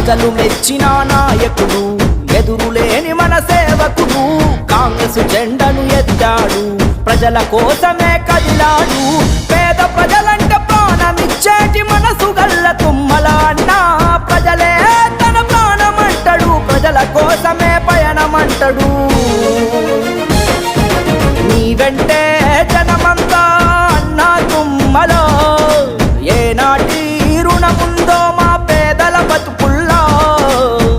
ప్రజలు మెచ్చిన నాయకుడు, ఎదురులేని మన సేవకుడు, కాంగ్రెస్ జెండను ఎత్తాడు, ప్రజల కోసమే కదిలాడు. పేద ప్రజలంటే ప్రాణమిచ్చేటి మనసు గల్ల తుమ్మల అన్న, ప్రజలే తన ప్రాణమంటాడు, ప్రజల కోసమే పయనమంటాడు. నీ వెంటే జనమంతా అన్నా తుమ్మలో, ఏనాటి రుణముందో మా పేదల బతుకుల్లో.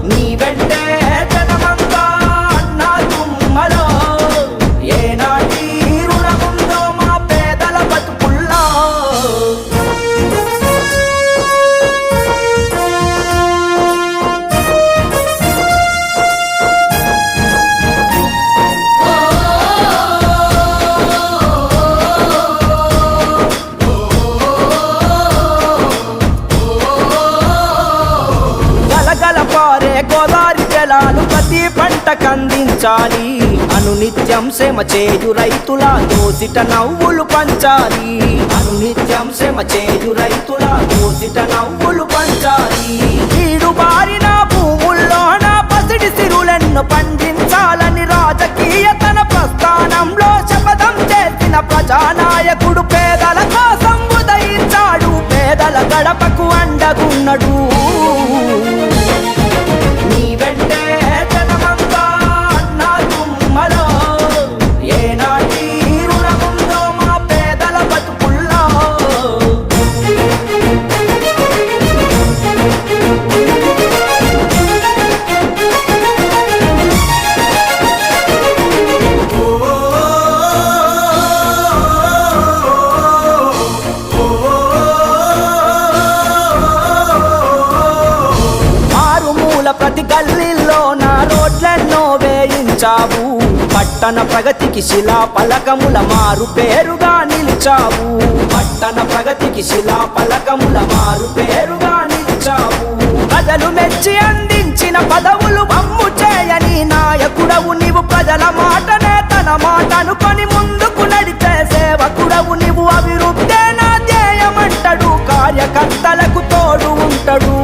నీ వెంటే జనమంతా అన్నా తుమ్మలో, ఏనాటి రుణముందో మా పేదల బతుకుల్లో. గోదావరి జలాలు ప్రతి పంటకందించాలి, అనునిత్యం శ్రమ చేయు రైతుల దోసిట నవ్వులు పంచాలి. అనునిత్యం శ్రమ చేయు రైతుల దోసిట నవ్వులు పంచాలి. ఈడు బారిన భూముల్లోన పసిడి సిరులెన్ను పండించాలని రాజకీయ తన ప్రస్థానంలో శపథం చేసిన ప్రజానాయకుడు పేదల కోసం ఉదయించాడు, పేదల గడపకు అండగున్నడు. ప్రతి గల్లీల్లో నా రోడ్లెన్నో వేయించావు, పట్టణ ప్రగతికి శిలా పలకముల మారు పేరుగా నిలిచావు. పట్టణ ప్రగతికి శిలా పలకముల మారు పేరుగా నిలిచావు. ప్రజలు మెచ్చి అందించిన పదవులు వమ్ము చేయని నాయకుడవు నీవు, ప్రజల మాటనే తన మాట అనుకొని ముందుకు నడిచే సేవకుడవు నీవు. అభివృద్ధే నా ధ్యేయమంటాడు, కార్యకర్తలకు తోడు ఉంటాడు.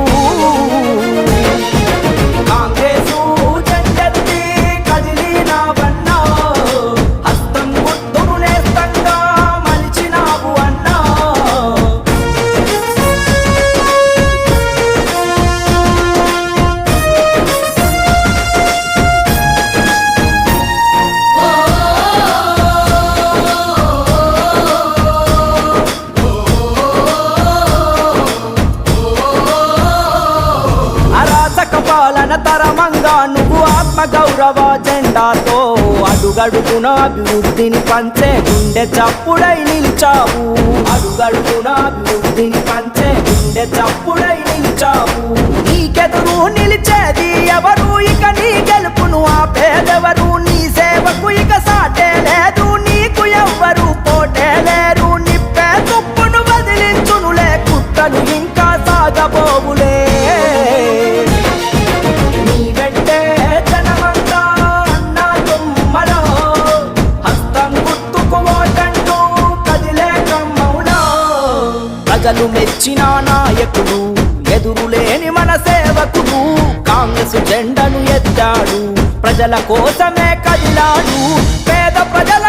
తరమంగా నువ్వు ఆత్మ గౌరవ జెండాతో అడుగడుగున అభివృద్ధిని పంచే గుండె చప్పుడై నిలిచావు. అడుగడుగున అభివృద్ధిని పంచే గుండె చప్పుడై నిలిచావు. నీకెదురు నిలిచేది ఎవరు, ఇక నీ గెలుపును ఆపేదెవరు? నీ సేవకు ఇక సాటే లేదు, నీకు ఎవ్వరు పోటే లేరు. నిప్పే తుప్పును వదిలించునులే, కుట్రలు ఇంకా సాగబోవులే. ప్రజలు మెచ్చిన నాయకుడు, ఎదురులేని మన సేవకుడు, కాంగ్రెస్ జెండను ఎత్తాడు, ప్రజల కోసమే కదిలాడు. పేద ప్రజల